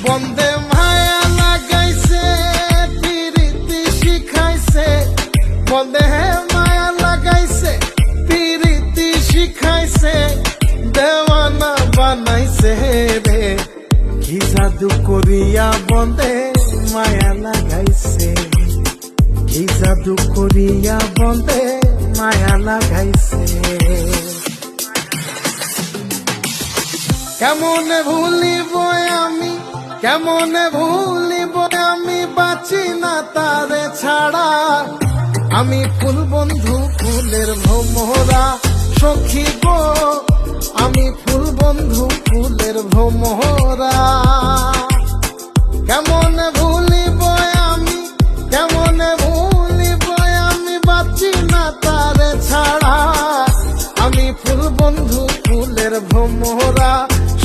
বন্দে মায়া লাগাইছে পিরিতি শিখাইছে, বন্দে মায়া লাগাইছে পিরিতি শিখাইছে, দেওয়ানা বানাইছে রে। কি জাদু করিয়া বন্দে মায়া লাগাইছে, কি জাদু করিয়া বন্দে মায়া লাগাইছে। কেমনে ভুলিব আমি, কেমনে ভুলিব আমি, বাঁচি না তারে ছাড়া। আমি ফুল বন্ধু ফুলের ভ্রমরা সখী গো, আমি ফুল বন্ধু ফুলের ভ্রমরা।